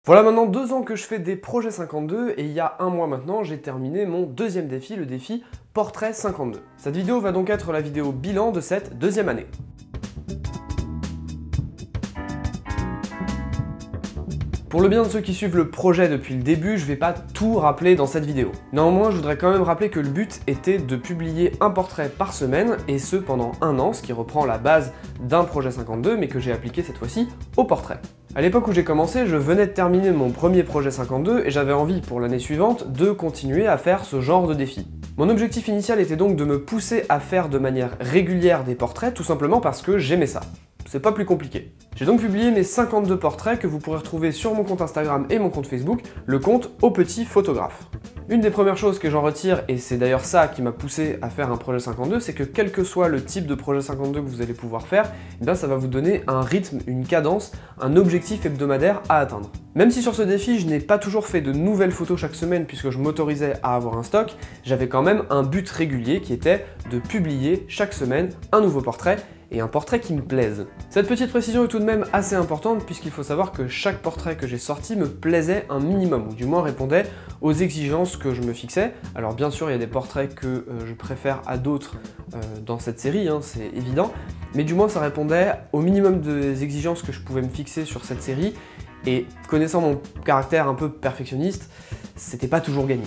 Voilà maintenant 2 ans que je fais des projets 52 et il y a un mois maintenant, j'ai terminé mon deuxième défi, le défi Portrait 52. Cette vidéo va donc être la vidéo bilan de cette deuxième année. Pour le bien de ceux qui suivent le projet depuis le début, je vais pas tout rappeler dans cette vidéo. Néanmoins, je voudrais quand même rappeler que le but était de publier un portrait par semaine, et ce pendant un an, ce qui reprend la base d'un projet 52, mais que j'ai appliqué cette fois-ci au portrait. À l'époque où j'ai commencé, je venais de terminer mon premier projet 52 et j'avais envie pour l'année suivante de continuer à faire ce genre de défi. Mon objectif initial était donc de me pousser à faire de manière régulière des portraits, tout simplement parce que j'aimais ça. C'est pas plus compliqué. J'ai donc publié mes 52 portraits que vous pourrez retrouver sur mon compte Instagram et mon compte Facebook, le compte Au Petit Photographe. Une des premières choses que j'en retire, et c'est d'ailleurs ça qui m'a poussé à faire un projet 52, c'est que quel que soit le type de projet 52 que vous allez pouvoir faire, eh bien ça va vous donner un rythme, une cadence, un objectif hebdomadaire à atteindre. Même si sur ce défi, je n'ai pas toujours fait de nouvelles photos chaque semaine puisque je m'autorisais à avoir un stock, j'avais quand même un but régulier qui était de publier chaque semaine un nouveau portrait, et un portrait qui me plaise. Cette petite précision est tout de même assez importante puisqu'il faut savoir que chaque portrait que j'ai sorti me plaisait un minimum, ou du moins répondait aux exigences que je me fixais. Alors bien sûr il y a des portraits que je préfère à d'autres dans cette série, hein, c'est évident, mais du moins ça répondait au minimum des exigences que je pouvais me fixer sur cette série, et connaissant mon caractère un peu perfectionniste, c'était pas toujours gagné.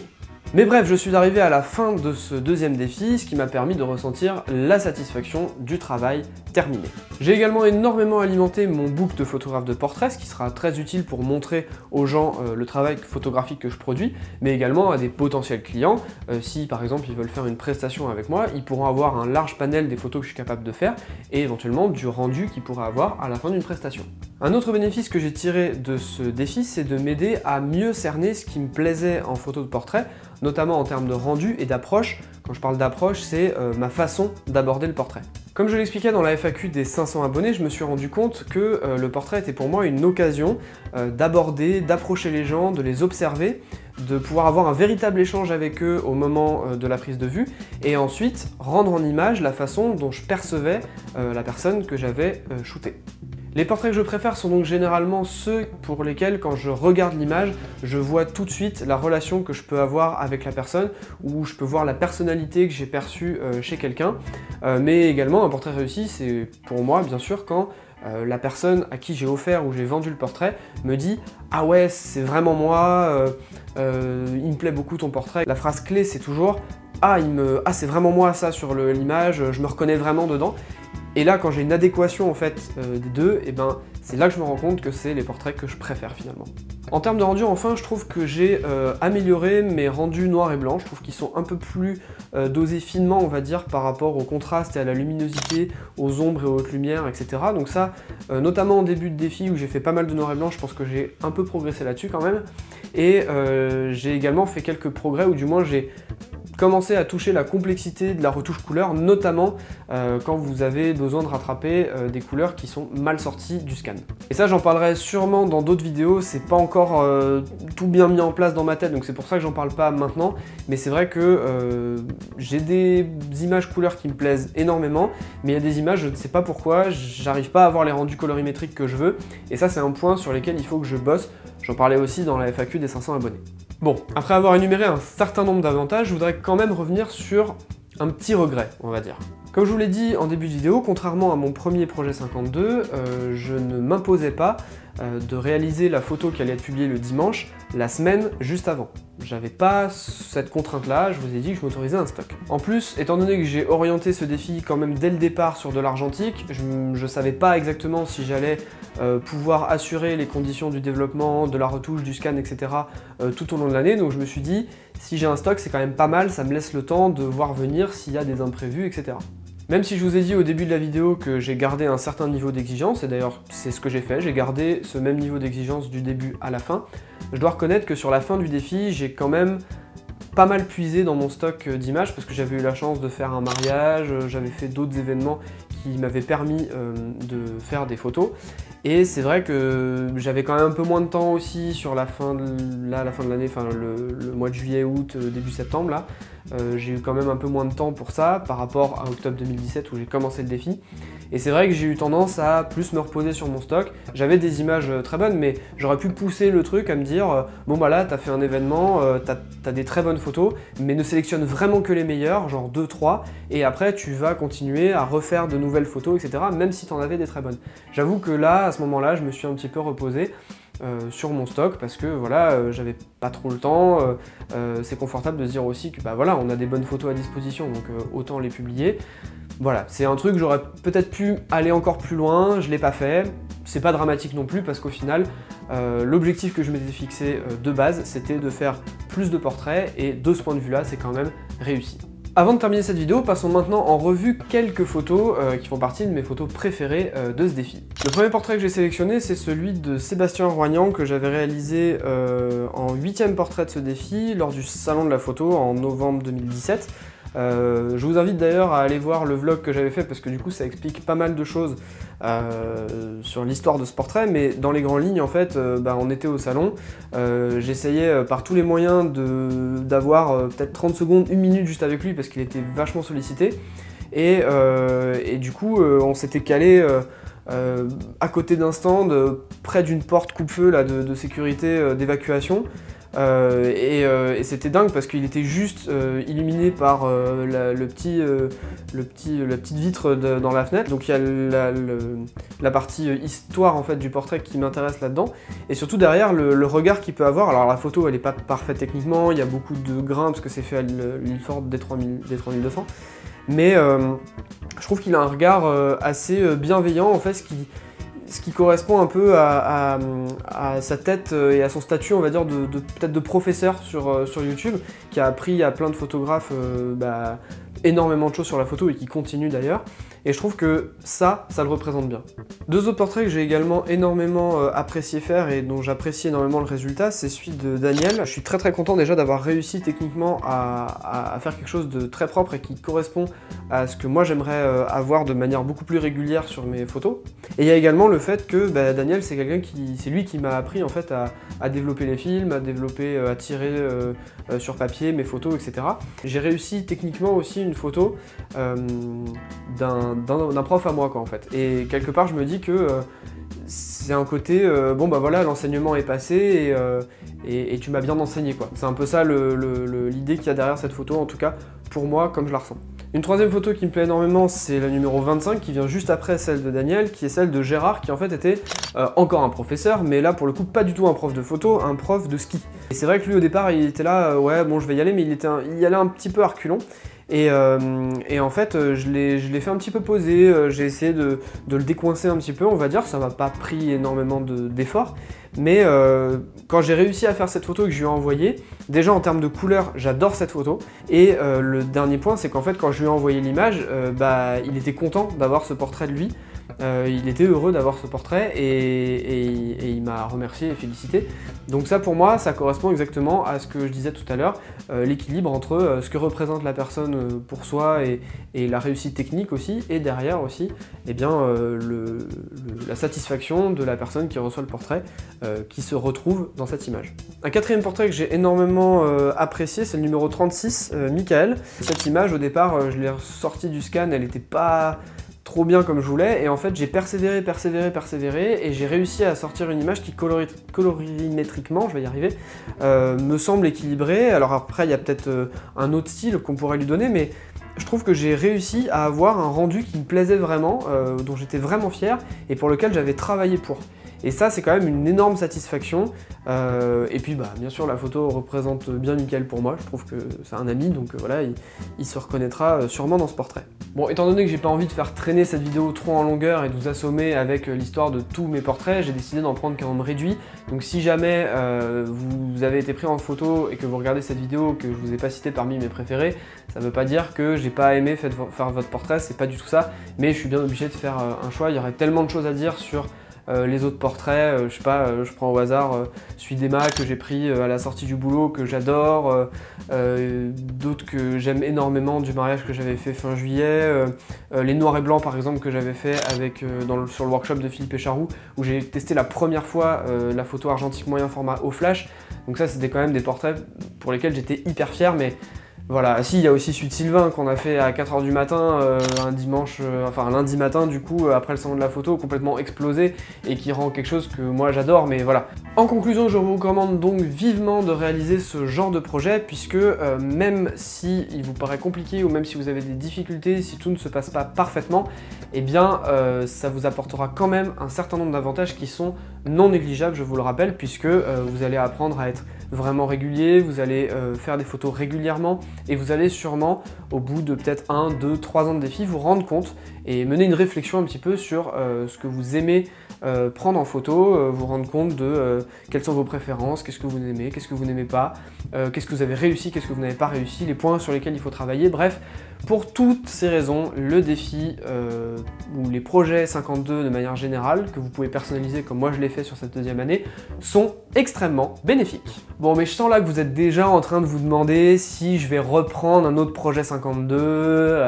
Mais bref, je suis arrivé à la fin de ce deuxième défi, ce qui m'a permis de ressentir la satisfaction du travail terminé. J'ai également énormément alimenté mon book de photographe de portrait, ce qui sera très utile pour montrer aux gens le travail photographique que je produis, mais également à des potentiels clients. Si par exemple ils veulent faire une prestation avec moi, ils pourront avoir un large panel des photos que je suis capable de faire, et éventuellement du rendu qu'ils pourraient avoir à la fin d'une prestation. Un autre bénéfice que j'ai tiré de ce défi, c'est de m'aider à mieux cerner ce qui me plaisait en photo de portrait, notamment en termes de rendu et d'approche. Quand je parle d'approche, c'est ma façon d'aborder le portrait. Comme je l'expliquais dans la FAQ des 500 abonnés, je me suis rendu compte que le portrait était pour moi une occasion d'aborder, d'approcher les gens, de les observer, de pouvoir avoir un véritable échange avec eux au moment de la prise de vue, et ensuite rendre en image la façon dont je percevais la personne que j'avais shootée. Les portraits que je préfère sont donc généralement ceux pour lesquels, quand je regarde l'image, je vois tout de suite la relation que je peux avoir avec la personne, ou je peux voir la personnalité que j'ai perçue chez quelqu'un. Mais également, un portrait réussi, c'est pour moi, bien sûr, quand la personne à qui j'ai offert ou j'ai vendu le portrait me dit « Ah ouais, c'est vraiment moi, il me plaît beaucoup ton portrait ». La phrase clé, c'est toujours « Ah, c'est vraiment moi ça sur l'image, je me reconnais vraiment dedans ». Et là, quand j'ai une adéquation en fait des deux, et ben c'est là que je me rends compte que c'est les portraits que je préfère finalement. En termes de rendu, enfin, je trouve que j'ai amélioré mes rendus noir et blanc. Je trouve qu'ils sont un peu plus dosés finement, on va dire, par rapport au contraste et à la luminosité, aux ombres et aux hautes lumières, etc. Donc ça, notamment en début de défi où j'ai fait pas mal de noir et blanc, je pense que j'ai un peu progressé là-dessus quand même. Et j'ai également fait quelques progrès, ou du moins j'ai commencer à toucher la complexité de la retouche couleur, notamment quand vous avez besoin de rattraper des couleurs qui sont mal sorties du scan. Et ça, j'en parlerai sûrement dans d'autres vidéos, c'est pas encore tout bien mis en place dans ma tête, donc c'est pour ça que j'en parle pas maintenant, mais c'est vrai que j'ai des images couleurs qui me plaisent énormément, mais il y a des images, je ne sais pas pourquoi, j'arrive pas à avoir les rendus colorimétriques que je veux, et ça c'est un point sur lequel il faut que je bosse. J'en parlais aussi dans la FAQ des 500 abonnés. Bon, après avoir énuméré un certain nombre d'avantages, je voudrais quand même revenir sur un petit regret, on va dire. Comme je vous l'ai dit en début de vidéo, contrairement à mon premier projet 52, je ne m'imposais pas de réaliser la photo qui allait être publiée le dimanche, la semaine juste avant. J'avais pas cette contrainte-là, je vous ai dit que je m'autorisais un stock. En plus, étant donné que j'ai orienté ce défi quand même dès le départ sur de l'argentique, je savais pas exactement si j'allais pouvoir assurer les conditions du développement, de la retouche, du scan, etc. Tout au long de l'année, donc je me suis dit, si j'ai un stock, c'est quand même pas mal, ça me laisse le temps de voir venir s'il y a des imprévus, etc. Même si je vous ai dit au début de la vidéo que j'ai gardé un certain niveau d'exigence, et d'ailleurs c'est ce que j'ai fait, j'ai gardé ce même niveau d'exigence du début à la fin, je dois reconnaître que sur la fin du défi, j'ai quand même pas mal puisé dans mon stock d'images parce que j'avais eu la chance de faire un mariage, j'avais fait d'autres événements qui m'avaient permis de faire des photos. Et c'est vrai que j'avais quand même un peu moins de temps aussi sur la fin de l'année, enfin le mois de juillet, août, début septembre là. J'ai eu quand même un peu moins de temps pour ça par rapport à octobre 2017 où j'ai commencé le défi. Et c'est vrai que j'ai eu tendance à plus me reposer sur mon stock. J'avais des images très bonnes, mais j'aurais pu pousser le truc à me dire bon bah là t'as fait un événement, t'as des très bonnes photos, mais ne sélectionne vraiment que les meilleures, genre 2-3, et après tu vas continuer à refaire de nouvelles photos, etc. même si t'en avais des très bonnes. J'avoue que là, à ce moment-là, je me suis un petit peu reposé sur mon stock parce que voilà, j'avais pas trop le temps. C'est confortable de se dire aussi que bah voilà, on a des bonnes photos à disposition, donc autant les publier. Voilà, c'est un truc, j'aurais peut-être pu aller encore plus loin, je l'ai pas fait. C'est pas dramatique non plus parce qu'au final, l'objectif que je m'étais fixé de base, c'était de faire plus de portraits et de ce point de vue-là, c'est quand même réussi. Avant de terminer cette vidéo, passons maintenant en revue quelques photos qui font partie de mes photos préférées de ce défi. Le premier portrait que j'ai sélectionné, c'est celui de Sébastien Roignan que j'avais réalisé en 8e portrait de ce défi lors du salon de la photo en novembre 2017. Je vous invite d'ailleurs à aller voir le vlog que j'avais fait parce que du coup ça explique pas mal de choses sur l'histoire de ce portrait, mais dans les grandes lignes en fait, on était au salon, j'essayais par tous les moyens d'avoir peut-être 30 secondes, 1 minute juste avec lui parce qu'il était vachement sollicité, et du coup on s'était calé à côté d'un stand, près d'une porte coupe-feu là, de sécurité d'évacuation. Et c'était dingue parce qu'il était juste illuminé par la petite vitre dans la fenêtre. Donc il y a la partie histoire en fait du portrait qui m'intéresse là-dedans, et surtout derrière le regard qu'il peut avoir. Alors la photo elle est pas parfaite techniquement, il y a beaucoup de grains parce que c'est fait à l'huile forte D3200, mais je trouve qu'il a un regard assez bienveillant en fait, ce qui correspond un peu à sa tête et à son statut, on va dire, peut-être de professeur sur YouTube, qui a appris à plein de photographes énormément de choses sur la photo et qui continue d'ailleurs. Et je trouve que ça le représente bien. Deux autres portraits que j'ai également énormément apprécié faire et dont j'apprécie énormément le résultat, c'est celui de Daniel. Je suis très très content déjà d'avoir réussi techniquement à faire quelque chose de très propre et qui correspond à ce que moi j'aimerais avoir de manière beaucoup plus régulière sur mes photos. Et il y a également le fait que Daniel, c'est lui qui m'a appris en fait à développer les films, à tirer sur papier mes photos, etc. J'ai réussi techniquement aussi une photo d'un prof à moi quoi en fait. Et quelque part je me dis que c'est un côté voilà, l'enseignement est passé et tu m'as bien enseigné quoi. C'est un peu ça l'idée qu'il y a derrière cette photo, en tout cas pour moi comme je la ressens. Une troisième photo qui me plaît énormément, c'est la numéro 25 qui vient juste après celle de Daniel, qui est celle de Gérard, qui en fait était encore un professeur, mais là pour le coup pas du tout un prof de photo, un prof de ski. Et c'est vrai que lui au départ il était là, ouais bon je vais y aller, mais il y allait un petit peu à reculons. Et en fait, je l'ai fait un petit peu poser, j'ai essayé de le décoincer un petit peu, on va dire, ça m'a pas pris énormément d'efforts, mais quand j'ai réussi à faire cette photo et que je lui ai envoyée, déjà en termes de couleur, j'adore cette photo, et le dernier point, c'est qu'en fait, quand je lui ai envoyé l'image, il était content d'avoir ce portrait de lui. Il était heureux d'avoir ce portrait et il m'a remercié et félicité. Donc ça pour moi, ça correspond exactement à ce que je disais tout à l'heure, l'équilibre entre ce que représente la personne pour soi et la réussite technique aussi, et derrière aussi la satisfaction de la personne qui reçoit le portrait, qui se retrouve dans cette image. Un quatrième portrait que j'ai énormément apprécié, c'est le numéro 36, Michael. Cette image au départ, je l'ai sortie du scan, elle n'était pas trop bien comme je voulais, et en fait j'ai persévéré et j'ai réussi à sortir une image qui colorimétriquement, je vais y arriver, me semble équilibrée. Alors après il y a peut-être un autre style qu'on pourrait lui donner, mais je trouve que j'ai réussi à avoir un rendu qui me plaisait vraiment, dont j'étais vraiment fier et pour lequel j'avais travaillé pour. Et ça c'est quand même une énorme satisfaction, et puis bien sûr la photo représente bien Mickaël pour moi, je trouve que c'est un ami, donc voilà, il se reconnaîtra sûrement dans ce portrait. Bon, étant donné que j'ai pas envie de faire traîner cette vidéo trop en longueur et de vous assommer avec l'histoire de tous mes portraits, j'ai décidé d'en prendre qu'un nombre réduit. Donc si jamais vous avez été pris en photo et que vous regardez cette vidéo, que je vous ai pas cité parmi mes préférés, ça veut pas dire que j'ai pas aimé faire votre portrait, c'est pas du tout ça, mais je suis bien obligé de faire un choix. Il y aurait tellement de choses à dire sur les autres portraits, je sais pas, je prends au hasard celui d'Emma que j'ai pris à la sortie du boulot, que j'adore, d'autres que j'aime énormément du mariage que j'avais fait fin juillet, les noirs et blancs par exemple que j'avais fait avec, sur le workshop de Philippe Écharroux, où j'ai testé la première fois la photo argentique moyen format au flash. Donc ça c'était quand même des portraits pour lesquels j'étais hyper fier, mais voilà. Si, il y a aussi celui de Sylvain qu'on a fait à 4 h du matin, un lundi matin du coup, après le salon de la photo, complètement explosé et qui rend quelque chose que moi j'adore, mais voilà. En conclusion, je vous recommande donc vivement de réaliser ce genre de projet puisque même si il vous paraît compliqué ou même si vous avez des difficultés, si tout ne se passe pas parfaitement, eh bien ça vous apportera quand même un certain nombre d'avantages qui sont non négligeables, je vous le rappelle, puisque vous allez apprendre à être vraiment régulier, vous allez faire des photos régulièrement et vous allez sûrement, au bout de peut-être 1, 2, 3 ans de défi, vous rendre compte et mener une réflexion un petit peu sur ce que vous aimez prendre en photo, vous rendre compte de quelles sont vos préférences, qu'est-ce que vous aimez, qu'est-ce que vous n'aimez pas, qu'est-ce que vous avez réussi, qu'est-ce que vous n'avez pas réussi, les points sur lesquels il faut travailler, bref. Pour toutes ces raisons, le défi ou les projets 52 de manière générale, que vous pouvez personnaliser comme moi je l'ai fait sur cette deuxième année, sont extrêmement bénéfiques. Bon, mais je sens là que vous êtes déjà en train de vous demander si je vais reprendre un autre projet 52.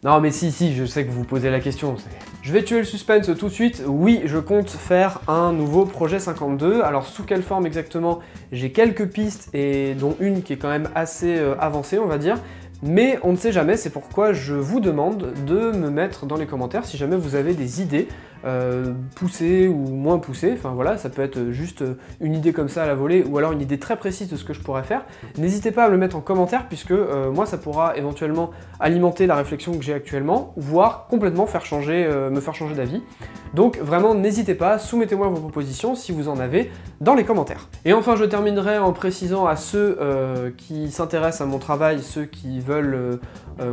Non mais si, je sais que vous vous posez la question. Je vais tuer le suspense tout de suite. Oui, je compte faire un nouveau projet 52. Alors sous quelle forme exactement? J'ai quelques pistes et dont une qui est quand même assez avancée, on va dire. Mais on ne sait jamais, c'est pourquoi je vous demande de me mettre dans les commentaires si jamais vous avez des idées poussées ou moins poussées. Enfin voilà, ça peut être juste une idée comme ça à la volée ou alors une idée très précise de ce que je pourrais faire. N'hésitez pas à me le mettre en commentaire puisque moi ça pourra éventuellement alimenter la réflexion que j'ai actuellement, voire complètement me faire changer d'avis. Donc vraiment n'hésitez pas, soumettez-moi vos propositions si vous en avez dans les commentaires. Et enfin je terminerai en précisant à ceux qui s'intéressent à mon travail, ceux qui veulent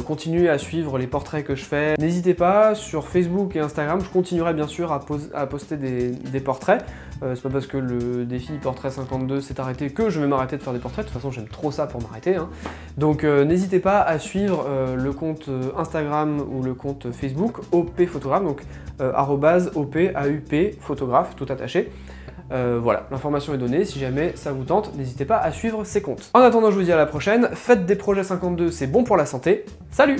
continuer à suivre les portraits que je fais, n'hésitez pas, sur Facebook et Instagram, je continuerai bien sûr à poster des portraits. C'est pas parce que le défi portrait 52 s'est arrêté que je vais m'arrêter de faire des portraits, de toute façon j'aime trop ça pour m'arrêter. Hein. Donc n'hésitez pas à suivre le compte Instagram ou le compte Facebook OP Photographe, donc @OP photographe, tout attaché. Voilà, l'information est donnée, si jamais ça vous tente, n'hésitez pas à suivre ces comptes. En attendant, je vous dis à la prochaine, faites des projets 52, c'est bon pour la santé, salut!